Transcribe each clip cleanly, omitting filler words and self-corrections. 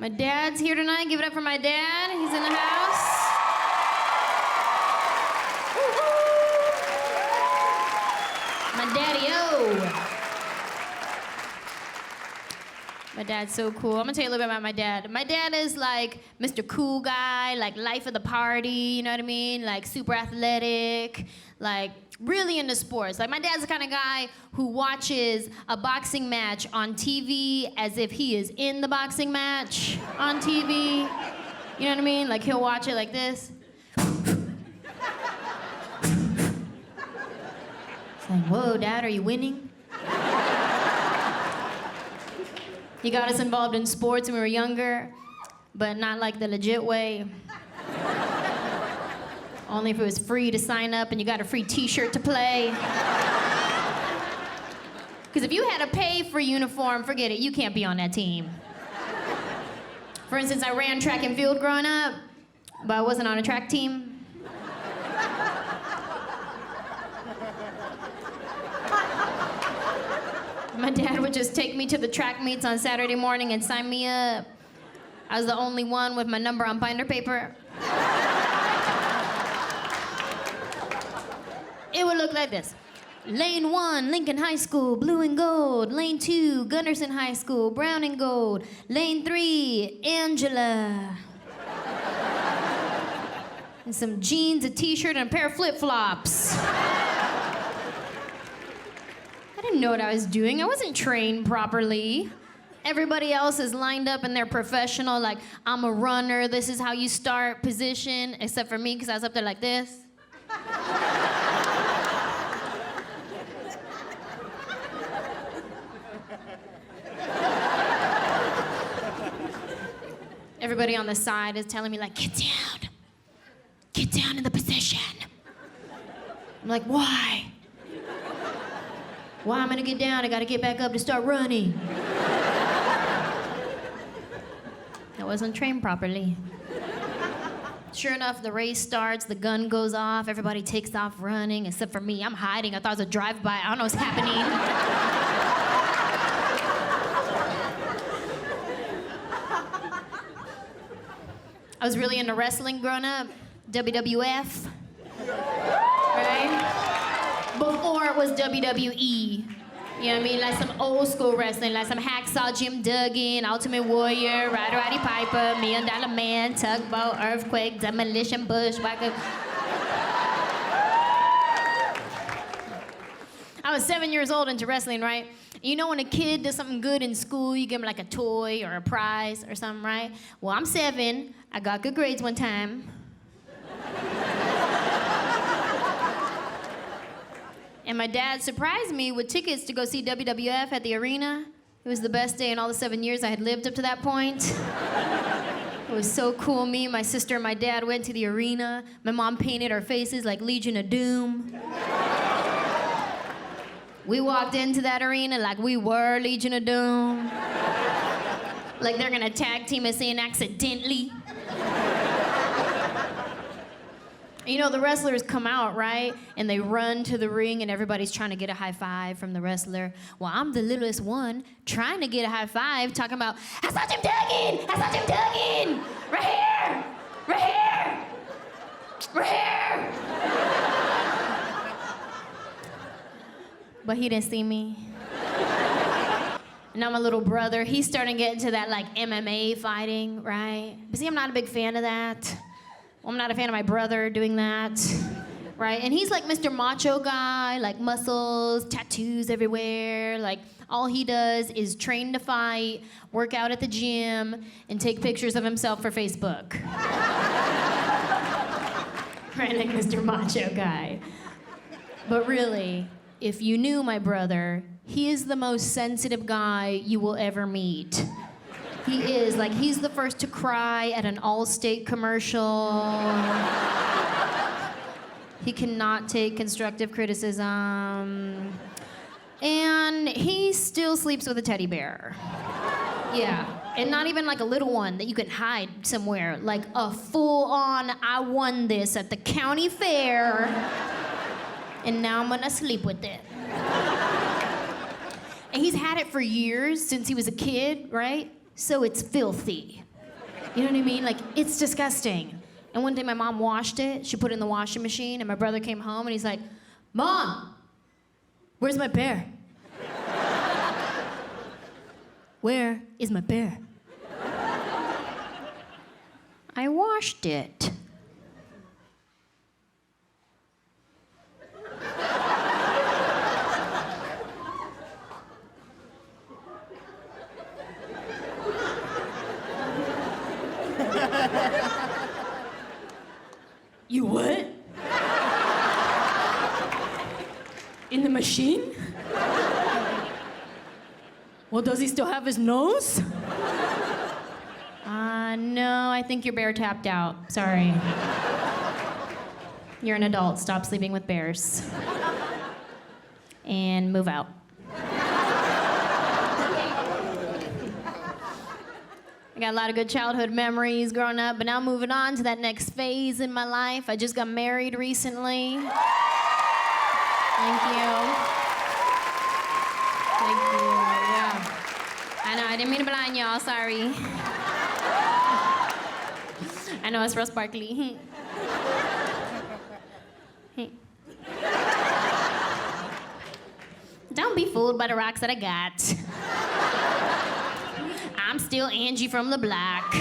My dad's here tonight. Give it up for my dad. He's in the house. My daddy-o. My dad's so cool. I'm gonna tell you a little bit about my dad. My dad is like Mr. Cool Guy, like life of the party, you know what I mean? Like super athletic, like really into sports. Like my dad's the kind of guy who watches a boxing match on TV as if he is in the boxing match on TV. You know what I mean? Like he'll watch it like this. It's like, whoa, Dad, are you winning? He got us involved in sports when we were younger, but not like the legit way. Only if it was free to sign up and you got a free t-shirt to play. Because if you had to pay for a uniform, forget it, you can't be on that team. For instance, I ran track and field growing up, but I wasn't on a track team. My dad would just take me to the track meets on Saturday morning and sign me up. I was the only one with my number on binder paper. It would look like this. Lane 1, Lincoln High School, blue and gold. Lane 2, Gunderson High School, brown and gold. Lane 3, Anjelah. And some jeans, a t-shirt, and a pair of flip-flops. I didn't know what I was doing. I wasn't trained properly. Everybody else is lined up and they're professional, like, I'm a runner, this is how you start, position, except for me, because I was up there like this. Everybody on the side is telling me, like, get down in the position. I'm like, why? Why am I gonna get down? I gotta get back up to start running. I wasn't trained properly. Sure enough, the race starts, the gun goes off, everybody takes off running, except for me. I'm hiding. I thought it was a drive-by. I don't know what's happening. I was really into wrestling growing up. WWF. Right? Before it was WWE. You know what I mean? Like some old school wrestling, like some Hacksaw Jim Duggan, Ultimate Warrior, Roddy Piper, $1 Million Man, Tugboat, Earthquake, Demolition, Bushwhacker. I was 7 years old into wrestling, right? You know when a kid does something good in school, you give them like a toy or a prize or something, right? Well, I'm 7. I got good grades one time. And my dad surprised me with tickets to go see WWF at the arena. It was the best day in all the 7 years I had lived up to that point. It was so cool. Me, my sister, and my dad went to the arena. My mom painted our faces like Legion of Doom. We walked into that arena like we were Legion of Doom. Like they're gonna tag team us in accidentally. You know, the wrestlers come out, right? And they run to the ring and everybody's trying to get a high five from the wrestler. Well, I'm the littlest one trying to get a high five, talking about, I saw Jim Duggan! I saw Jim Duggan! Right here! Right here! Right here! But he didn't see me. Now my little brother, he's starting to get into that like MMA fighting, right? But see, I'm not a big fan of that. I'm not a fan of my brother doing that, right? And he's like Mr. Macho Guy, like muscles, tattoos everywhere. Like all he does is train to fight, work out at the gym, and take pictures of himself for Facebook. Right, like Mr. Macho Guy. But really, if you knew my brother, he is the most sensitive guy you will ever meet. He is, like, he's the first to cry at an Allstate commercial. He cannot take constructive criticism. And he still sleeps with a teddy bear. Yeah, and not even like a little one that you can hide somewhere. Like a full-on, I won this at the county fair, and now I'm gonna sleep with it. And he's had it for years, since he was a kid, right? So it's filthy. You know what I mean? Like, it's disgusting. And one day my mom washed it. She put it in the washing machine, and my brother came home, and he's like, Mom, where's my bear? Where is my bear? I washed it. You what? In the machine? Well, does he still have his nose? No, I think your bear tapped out. Sorry. You're an adult. Stop sleeping with bears. And move out. I got a lot of good childhood memories growing up, but now moving on to that next phase in my life. I just got married recently. Thank you. Thank you, yeah. I know, I didn't mean to blind y'all, sorry. I know, it's real sparkly. Don't be fooled by the rocks that I got. I'm still Angie from the block.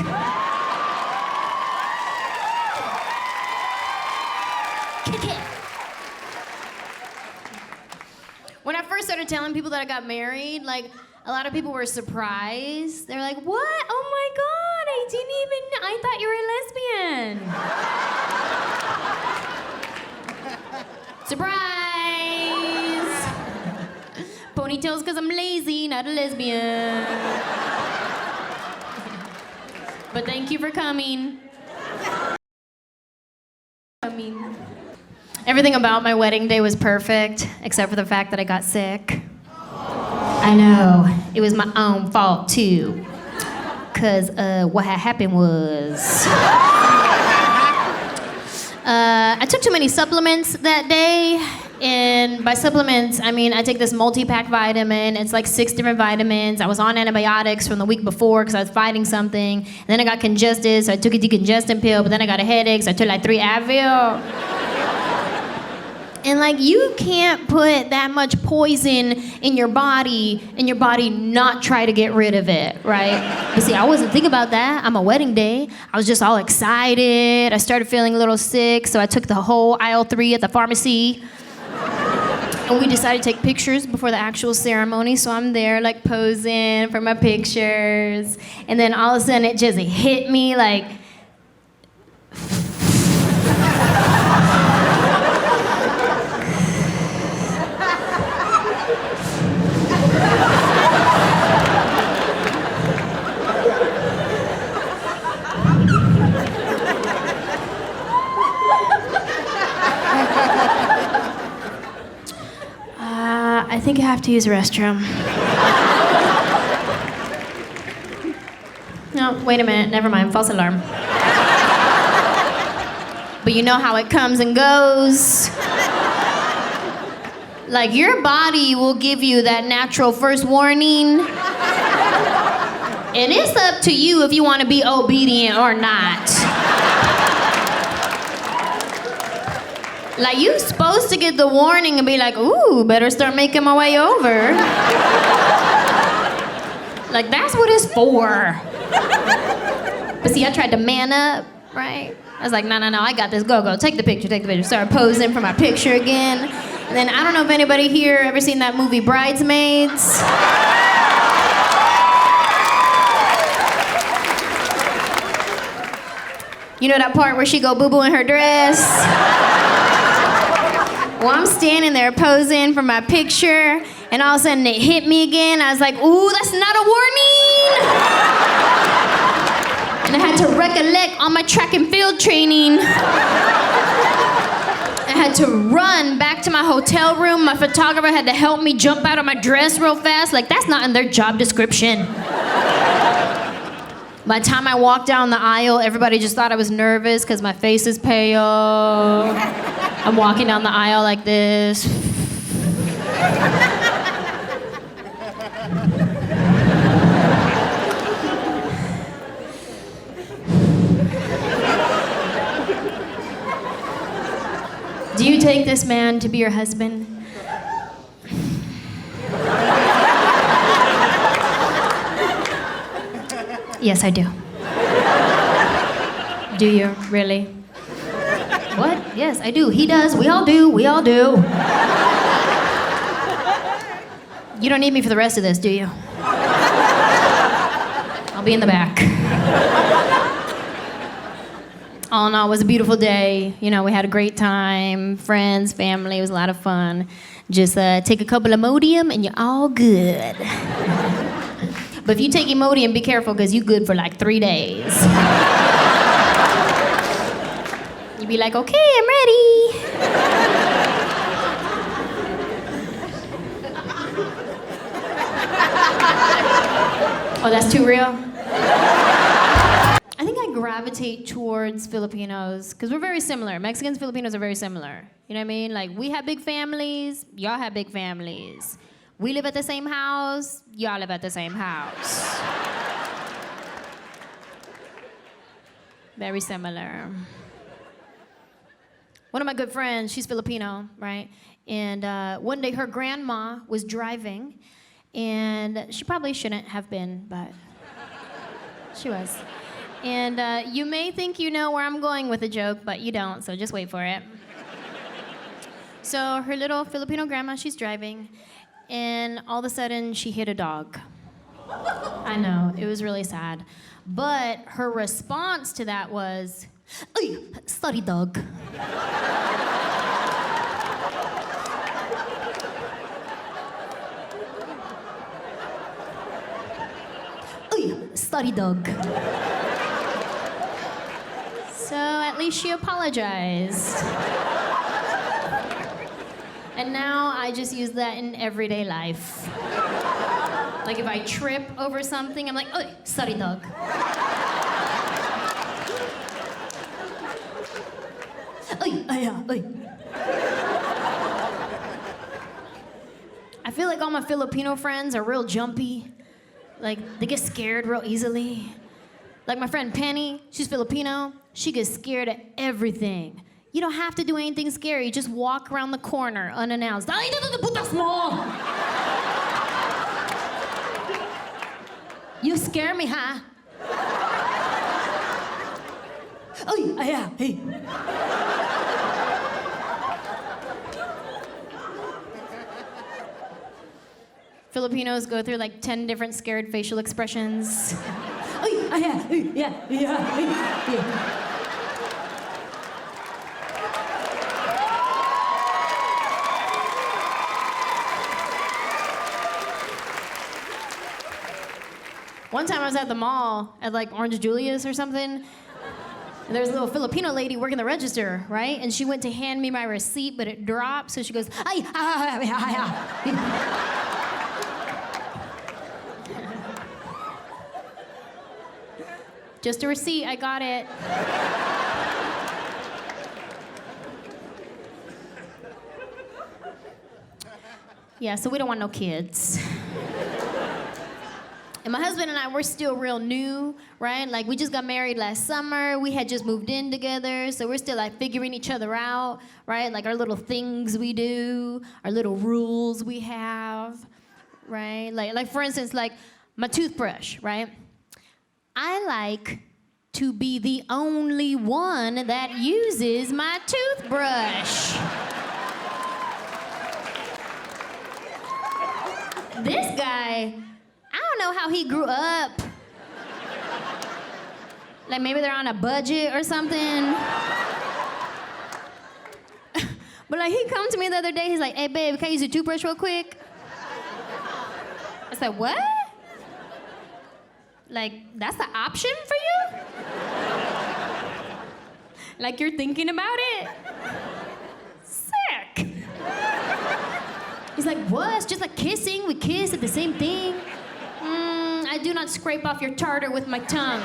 When I first started telling people that I got married, like, a lot of people were surprised. They're like, what? Oh my God, I didn't even know. I thought you were a lesbian. Surprise! Ponytails because I'm lazy, not a lesbian. But thank you for coming. Everything about my wedding day was perfect, except for the fact that I got sick. I know, it was my own fault too. Cause what had happened was, I took too many supplements that day. And by supplements, I mean I take this multi-pack vitamin. It's like 6 different vitamins. I was on antibiotics from the week before because I was fighting something. And then I got congested, so I took a decongestant pill, but then I got a headache, so I took like 3 Advil. And like, you can't put that much poison in your body and your body not try to get rid of it, right? But see, I wasn't thinking about that on my wedding day. I was just all excited. I started feeling a little sick, so I took the whole aisle 3 at the pharmacy. And we decided to take pictures before the actual ceremony, so I'm there like posing for my pictures. And then all of a sudden it just hit me like, I think I have to use the restroom. No, wait a minute, never mind, false alarm. But you know how it comes and goes. Like, your body will give you that natural first warning. And it's up to you if you want to be obedient or not. Like, you supposed to get the warning and be like, ooh, better start making my way over. Like, that's what it's for. But see, I tried to man up, right? I was like, no, I got this, go, take the picture. Started posing for my picture again. And then, I don't know if anybody here ever seen that movie Bridesmaids. You know that part where she go boo-boo in her dress? Well, I'm standing there posing for my picture, and all of a sudden it hit me again. I was like, ooh, that's not a warning! And I had to recollect all my track and field training. I had to run back to my hotel room. My photographer had to help me jump out of my dress real fast. Like, that's not in their job description. By the time I walked down the aisle, everybody just thought I was nervous because my face is pale. I'm walking down the aisle like this. Do you take this man to be your husband? Yes, I do. Do you, really? What? Yes, I do. He does. We all do. We all do. You don't need me for the rest of this, do you? I'll be in the back. All in all, it was a beautiful day. You know, we had a great time. Friends, family, it was a lot of fun. Just take a couple of Imodium and you're all good. But if you take Imodium, be careful because you're good for like 3 days. You'd be like, okay, I'm ready. Oh, that's too real? I think I gravitate towards Filipinos because we're very similar. Mexicans, Filipinos are very similar. You know what I mean? Like, we have big families, y'all have big families. We live at the same house, y'all live at the same house. Very similar. One of my good friends, she's Filipino, right? And one day her grandma was driving, and she probably shouldn't have been, but she was. And you may think you know where I'm going with the joke, but you don't, so just wait for it. So her little Filipino grandma, she's driving, and all of a sudden she hit a dog. I know, it was really sad. But her response to that was, "Ay, sorry dog." "Ay, sorry dog." So at least she apologized. And now I just use that in everyday life. Like if I trip over something, I'm like, "Oh, sorry dog." Ay, ay, ay. I feel like all my Filipino friends are real jumpy. Like they get scared real easily. Like my friend Penny, she's Filipino. She gets scared at everything. You don't have to do anything scary. Just walk around the corner unannounced. Ay, putas mo! You scare me, huh? Ay, ay, ay. Filipinos go through like 10 different scared facial expressions. Ay, ay, ay, yeah, yeah, ay, yeah. One time I was at the mall at like Orange Julius or something, and there was a little Filipino lady working the register, right? And she went to hand me my receipt, but it dropped, so she goes, "Ay, ay, ay, ay, ay." Just a receipt, I got it. Yeah, so we don't want no kids. And my husband and I, we're still real new, right? Like, we just got married last summer. We had just moved in together, so we're still, like, figuring each other out, right? Like, our little things we do, our little rules we have, right? Like for instance, like, my toothbrush, right? I like to be the only one that uses my toothbrush. This guy, I don't know how he grew up. Like maybe they're on a budget or something. But like he come to me the other day, he's like, "Hey babe, can I use your toothbrush real quick?" I said, "What? Like that's the option for you? Like you're thinking about it? Sick." He's like, "What? It's just like kissing. We kiss at the same thing." I do not scrape off your tartar with my tongue.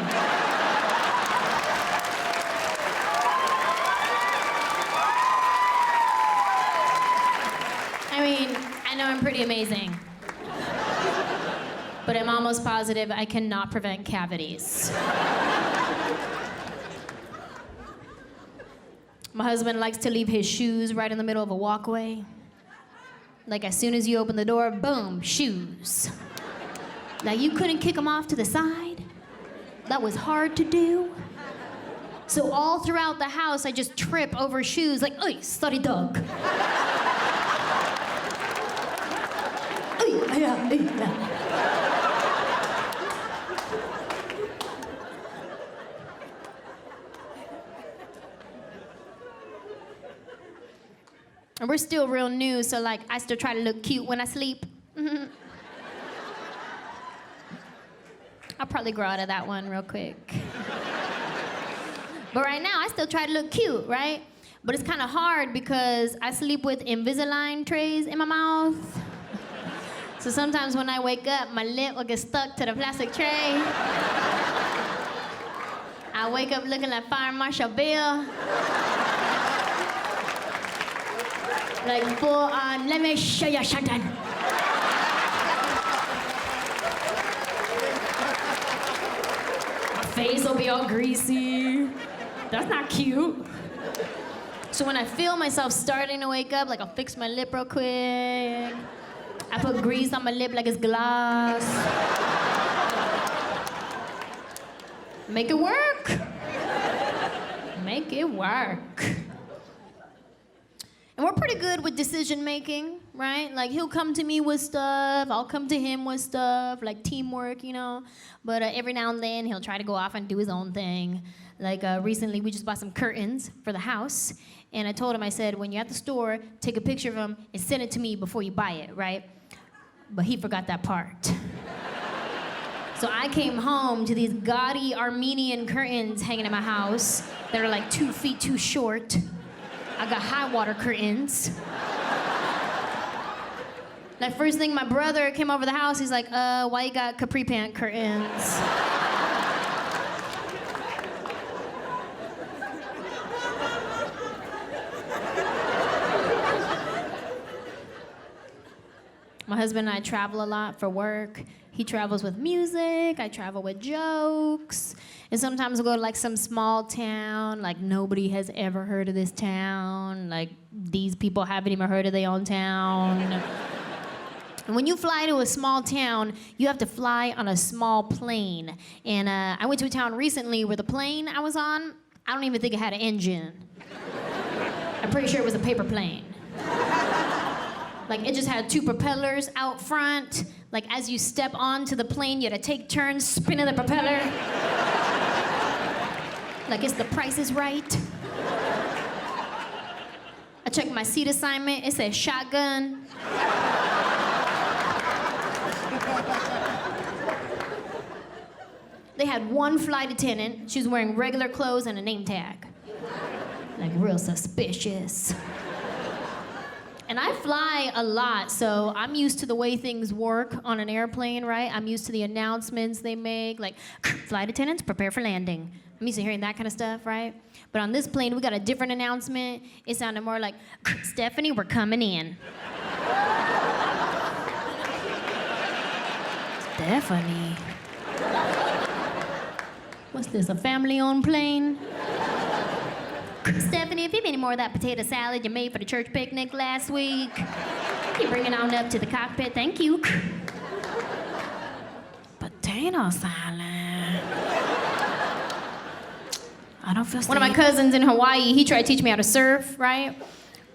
I mean, I know I'm pretty amazing. But I'm almost positive I cannot prevent cavities. My husband likes to leave his shoes right in the middle of a walkway. Like as soon as you open the door, boom, shoes. Like you couldn't kick them off to the side. That was hard to do. So all throughout the house, I just trip over shoes like, "Oy, sorry dog." And we're still real new, so like I still try to look cute when I sleep. I'll probably grow out of that one real quick. But right now, I still try to look cute, right? But it's kind of hard because I sleep with Invisalign trays in my mouth. So sometimes when I wake up, my lip will get stuck to the plastic tray. I wake up looking like Fire Marshal Bill. Like full on, let me show you something. My face will be all greasy. That's not cute. So when I feel myself starting to wake up, like I'll fix my lip real quick. I put grease on my lip like it's glass. Make it work. Make it work. And we're pretty good with decision making, right? Like he'll come to me with stuff, I'll come to him with stuff, like teamwork, you know? But every now and then he'll try to go off and do his own thing. Like recently we just bought some curtains for the house. And I told him, I said, when you're at the store, take a picture of them and send it to me before you buy it, right? But he forgot that part. So I came home to these gaudy Armenian curtains hanging in my house that are like 2 feet too short. I got high water curtains. Like first thing my brother came over the house, he's like, why you got capri pant curtains? My husband and I travel a lot for work. He travels with music, I travel with jokes. And sometimes we'll go to like some small town, like nobody has ever heard of this town. Like these people haven't even heard of their own town. And when you fly to a small town, you have to fly on a small plane. And I went to a town recently where the plane I was on, I don't even think it had an engine. I'm pretty sure it was a paper plane. Like it just had 2 propellers out front. Like as you step onto the plane, you had to take turns spinning the propeller. Like it's The Price is Right. I checked my seat assignment, it said shotgun. They had one flight attendant, she was wearing regular clothes and a name tag. Like real suspicious. And I fly a lot, so I'm used to the way things work on an airplane, right? I'm used to the announcements they make, like, flight attendants, prepare for landing. I'm used to hearing that kind of stuff, right? But on this plane, we got a different announcement. It sounded more like, Stephanie, we're coming in. Stephanie. What's this, a family-owned plane? Stephanie, if you have any more of that potato salad you made for the church picnic last week, you bring it on up to the cockpit, thank you. Potato salad. I don't feel safe. One of my cousins in Hawaii, he tried to teach me how to surf, right?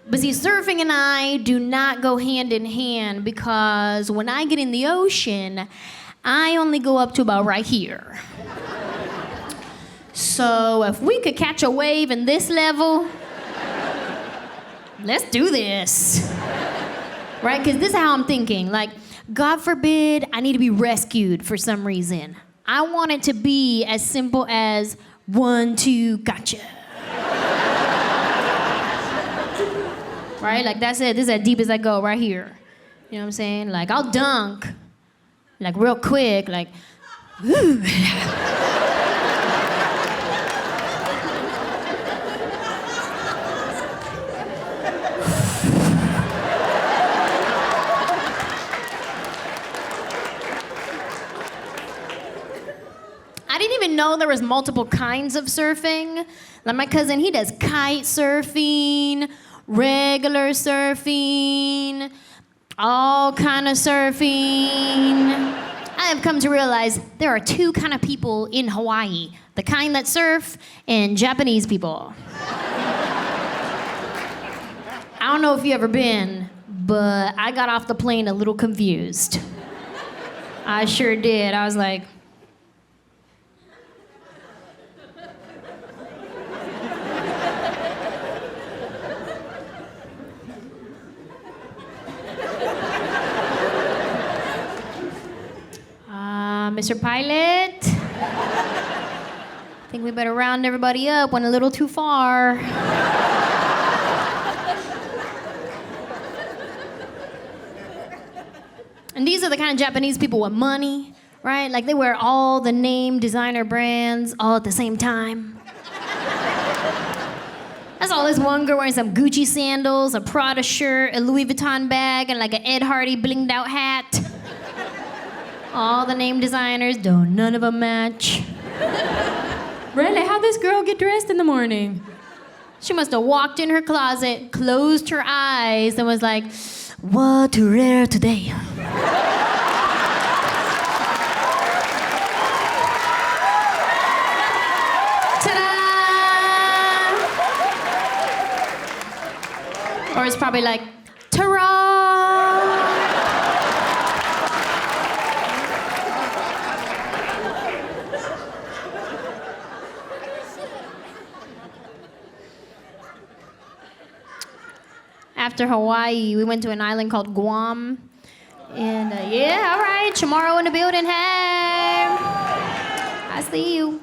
But see, surfing and I do not go hand in hand because when I get in the ocean, I only go up to about right here. So if we could catch a wave in this level, let's do this. Right? Because this is how I'm thinking. Like, God forbid I need to be rescued for some reason. I want it to be as simple as 1, 2, gotcha. Right? Like, that's it. This is as deep as I go right here. You know what I'm saying? Like, I'll dunk, like, real quick, like, ooh. there was multiple kinds of surfing. Like my cousin, he does kite surfing, regular surfing, all kind of surfing. I have come to realize there are two kind of people in Hawaii. The kind that surf and Japanese people. I don't know if you ever been, but I got off the plane a little confused. I sure did. I was like, Mr. Pilot, I think we better round everybody up. Went a little too far. And these are the kind of Japanese people with money, right? Like they wear all the name designer brands all at the same time. I saw this one girl wearing some Gucci sandals, a Prada shirt, a Louis Vuitton bag, and like an Ed Hardy blinged out hat. All the name designers, though none of them match. Really, how'd this girl get dressed in the morning? She must have walked in her closet, closed her eyes, and was like, what to wear today? Ta-da! Or it's probably like, ta-ra! After Hawaii, we went to an island called Guam. And yeah, all right, tomorrow in the building, hey. I see you.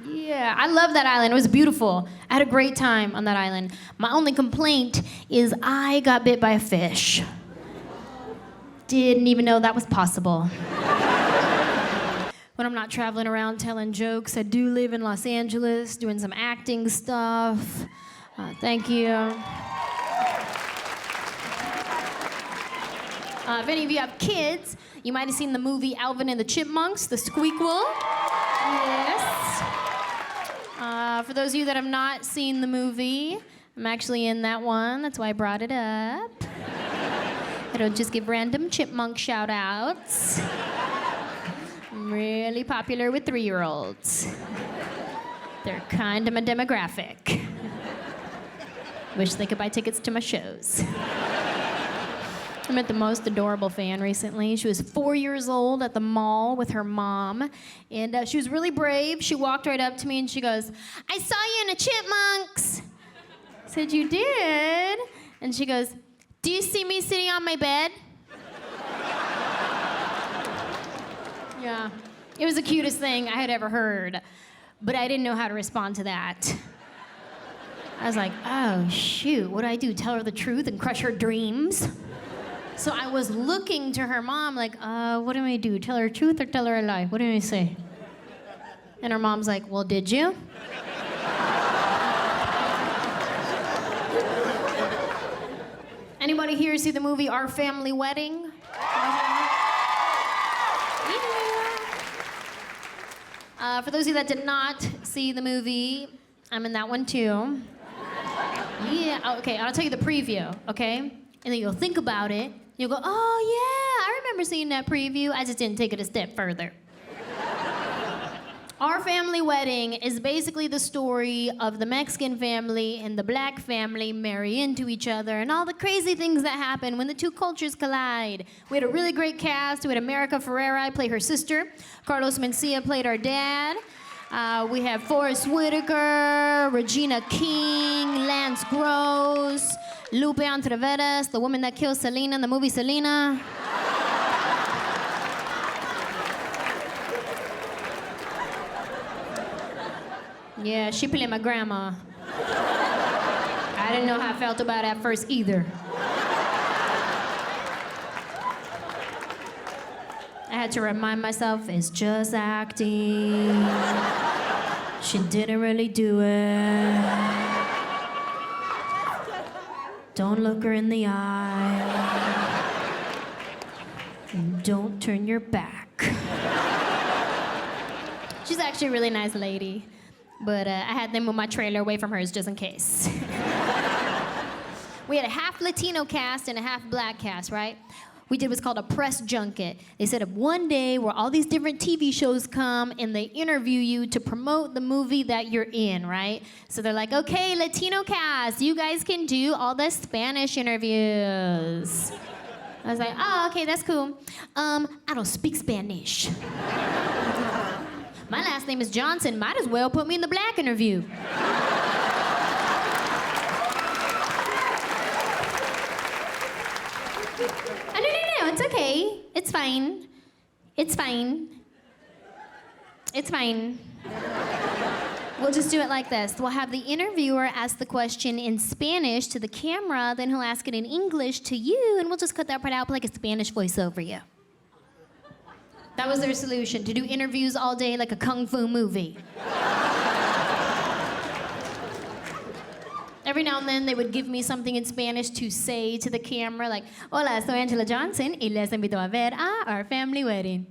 Yeah, I love that island. It was beautiful. I had a great time on that island. My only complaint is I got bit by a fish. Didn't even know that was possible. When I'm not traveling around telling jokes, I do live in Los Angeles doing some acting stuff. Thank you. If any of you have kids, you might have seen the movie Alvin and the Chipmunks, the Squeakquel. Yes. For those of you that have not seen the movie, I'm actually in that one. That's why I brought it up. I don't just give random chipmunk shout-outs. I'm really popular with 3-year-olds. They're kind of my demographic. Wish they could buy tickets to my shows. I met the most adorable fan recently. She was 4 years old at the mall with her mom, and she was really brave. She walked right up to me and she goes, I saw you in a Chipmunks. I said, you did? And she goes, do you see me sitting on my bed? Yeah, it was the cutest thing I had ever heard, but I didn't know how to respond to that. I was like, oh, shoot, what do I do? Tell her the truth and crush her dreams? So I was looking to her mom like, what do I do? Tell her the truth or tell her a lie? What do I say? And her mom's like, well, did you? Anybody here see the movie Our Family Wedding? Yeah. For those of you that did not see the movie, I'm in that one too. Yeah, okay, I'll tell you the preview, okay? And then you'll think about it. You'll go, oh yeah, I remember seeing that preview. I just didn't take it a step further. Our Family Wedding is basically the story of the Mexican family and the black family marry into each other and all the crazy things that happen when the two cultures collide. We had a really great cast. We had America Ferrera, I played her sister. Carlos Mencia played our dad. We have Forrest Whitaker, Regina King, Lance Gross, Lupe Entreveres, the woman that killed Selena in the movie Selena. Yeah, she played my grandma. I didn't know how I felt about it at first either. I had to remind myself, it's just acting. She didn't really do it. Don't look her in the eye. And don't turn your back. She's actually a really nice lady. But I had them move my trailer away from hers just in case. We had a half Latino cast and a half black cast, right? We did what's called a press junket. They set up one day where all these different TV shows come and they interview you to promote the movie that you're in, right? So they're like, okay, Latino cast, you guys can do all the Spanish interviews. I was like, oh, okay, that's cool. I don't speak Spanish. My last name is Johnson. Might as well put me in the black interview. No, it's okay. It's fine. It's fine. It's fine. We'll just do it like this. We'll have the interviewer ask the question in Spanish to the camera, then he'll ask it in English to you, and we'll just cut that part out like a Spanish voice over you. That was their solution, to do interviews all day like a kung fu movie. Every now and then, they would give me something in Spanish to say to the camera, like, hola, soy Anjelah Johnson, y les invito a ver a our family wedding.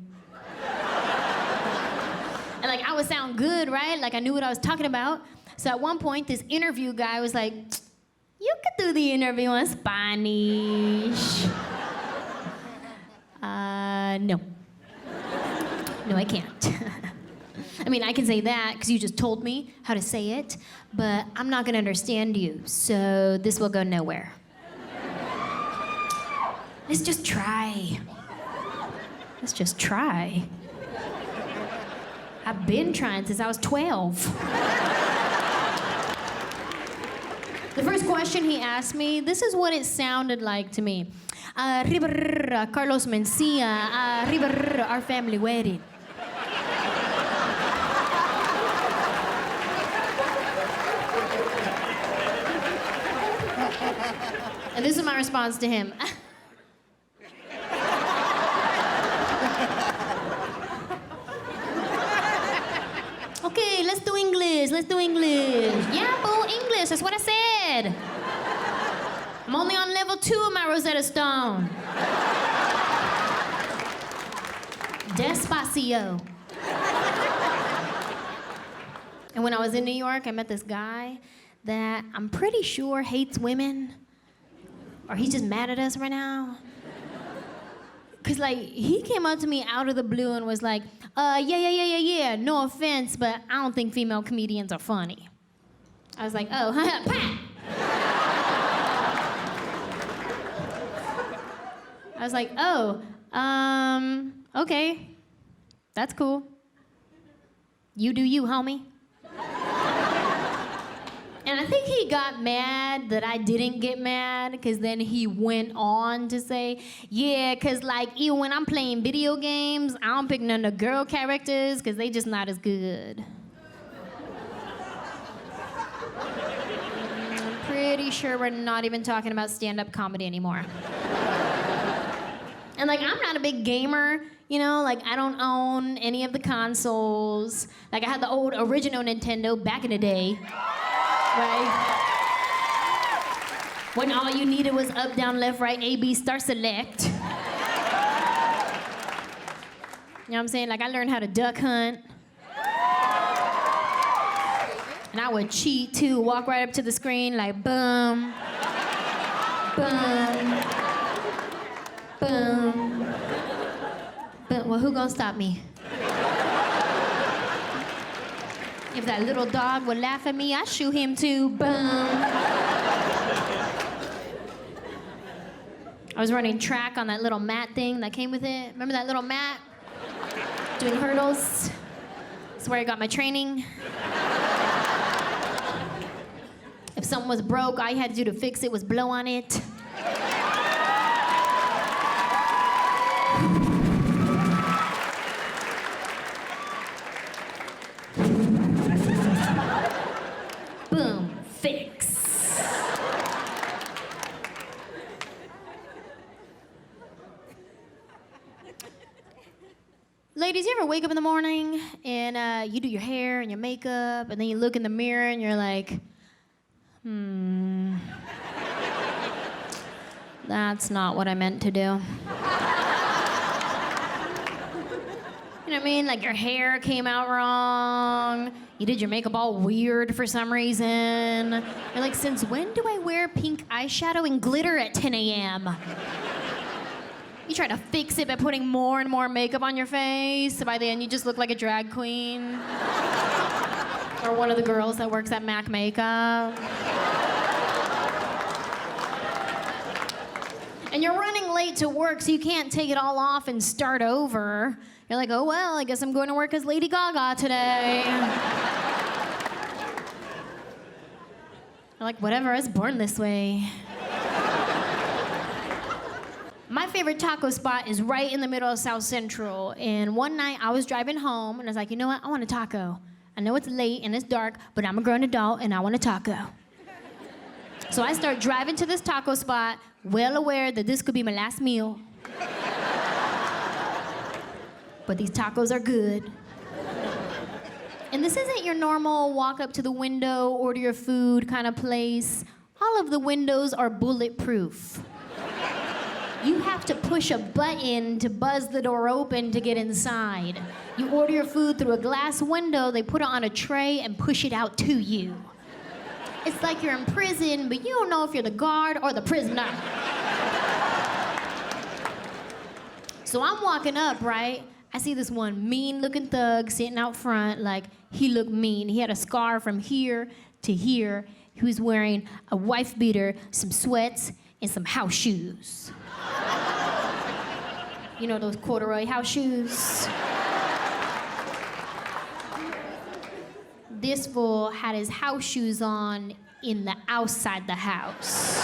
And like, I would sound good, right? Like I knew what I was talking about. So at one point, this interview guy was like, you could do the interview in Spanish. No. No, I can't. I mean, I can say that because you just told me how to say it, but I'm not gonna understand you, so this will go nowhere. Let's just try. Let's just try. I've been trying since I was 12. The first question he asked me, this is what it sounded like to me. Carlos Mencia, our family wedding. And this is my response to him. Okay, let's do English. Yeah, boo, English, that's what I said. I'm only on level 2 of my Rosetta Stone. Despacio. And when I was in New York, I met this guy that I'm pretty sure hates women. Or he's just mad at us right now. Cause like, he came up to me out of the blue and was like, yeah, no offense, but I don't think female comedians are funny. I was like, oh, pat! I was like, oh, okay, that's cool. You do you, homie. And I think he got mad that I didn't get mad, because then he went on to say, yeah, because like, even when I'm playing video games, I don't pick none of the girl characters, because they just not as good. I'm pretty sure we're not even talking about stand-up comedy anymore. And like, I'm not a big gamer, you know, like I don't own any of the consoles. Like I had the old original Nintendo back in the day. Right? When all you needed was up, down, left, right, A, B, start, select. You know what I'm saying? Like I learned how to duck hunt. And I would cheat too, walk right up to the screen like boom, boom, boom. But well, who gonna stop me? If that little dog would laugh at me, I'd shoot him too. Boom. I was running track on that little mat thing that came with it. Remember that little mat? Doing hurdles. That's where I got my training. If something was broke, all you had to do to fix it was blow on it. Boom, fix. Ladies, you ever wake up in the morning and you do your hair and your makeup and then you look in the mirror and you're like, that's not what I meant to do. You know what I mean? Like your hair came out wrong. You did your makeup all weird for some reason. You're like, since when do I wear pink eyeshadow and glitter at 10 a.m.? You try to fix it by putting more and more makeup on your face. So by the end, you just look like a drag queen. Or one of the girls that works at MAC Makeup. And you're running late to work, so you can't take it all off and start over. You're like, oh, well, I guess I'm going to work as Lady Gaga today. You're like, whatever, I was born this way. My favorite taco spot is right in the middle of South Central. And one night, I was driving home, and I was like, you know what? I want a taco. I know it's late and it's dark, but I'm a grown adult, and I want a taco. So I start driving to this taco spot, well aware that this could be my last meal. But these tacos are good. And this isn't your normal walk up to the window, order your food kind of place. All of the windows are bulletproof. You have to push a button to buzz the door open to get inside. You order your food through a glass window, they put it on a tray and push it out to you. It's like you're in prison, but you don't know if you're the guard or the prisoner. So I'm walking up, right? I see this one mean-looking thug sitting out front, like he looked mean. He had a scar from here to here. He was wearing a wife beater, some sweats, and some house shoes. You know those corduroy house shoes? This fool had his house shoes on in the outside the house.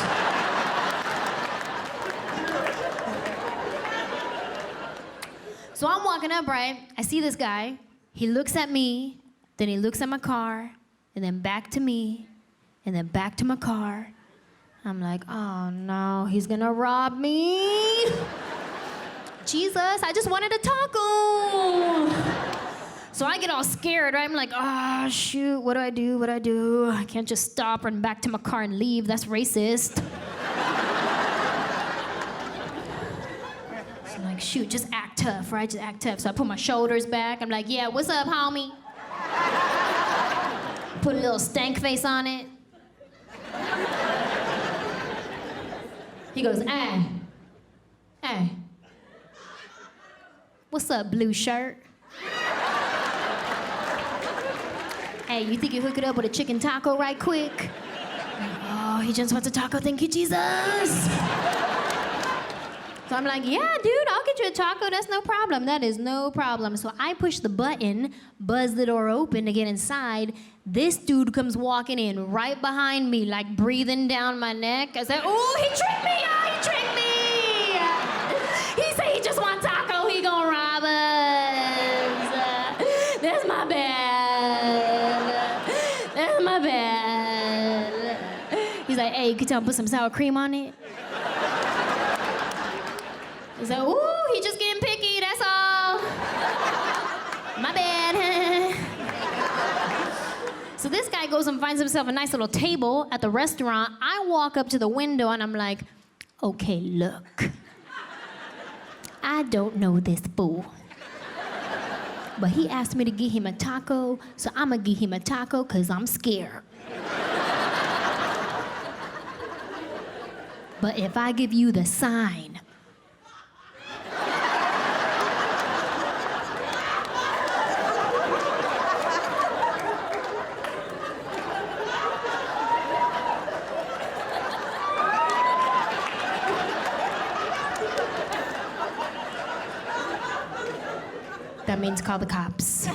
So I'm walking up, right? I see this guy. He looks at me, then he looks at my car, and then back to me, and then back to my car. I'm like, oh no, he's gonna rob me. Jesus, I just wanted a taco. So I get all scared, right? I'm like, oh, shoot, what do I do? What do I do? I can't just stop, run back to my car and leave. That's racist. So I'm like, shoot, just act tough, right? Just act tough. So I put my shoulders back. I'm like, yeah, what's up, homie? Put a little stank face on it. He goes, hey. What's up, blue shirt? Hey, you think you hook it up with a chicken taco right quick? Oh, he just wants a taco, thank you, Jesus. So I'm like, yeah, dude, I'll get you a taco, that's no problem. That is no problem. So I push the button, buzz the door open to get inside. This dude comes walking in right behind me, like breathing down my neck. I said, oh, he tricked me, he tricked me. He said he just wants taco, he gonna rob us. That's my bad. That's my bad. He's like, hey, could you put some sour cream on it? He's like, ooh, he just getting picky, that's all. My bad. So this guy goes and finds himself a nice little table at the restaurant. I walk up to the window and I'm like, okay, look. I don't know this fool. But he asked me to give him a taco, so I'm gonna give him a taco because I'm scared. But if I give you the sign, that means call the cops.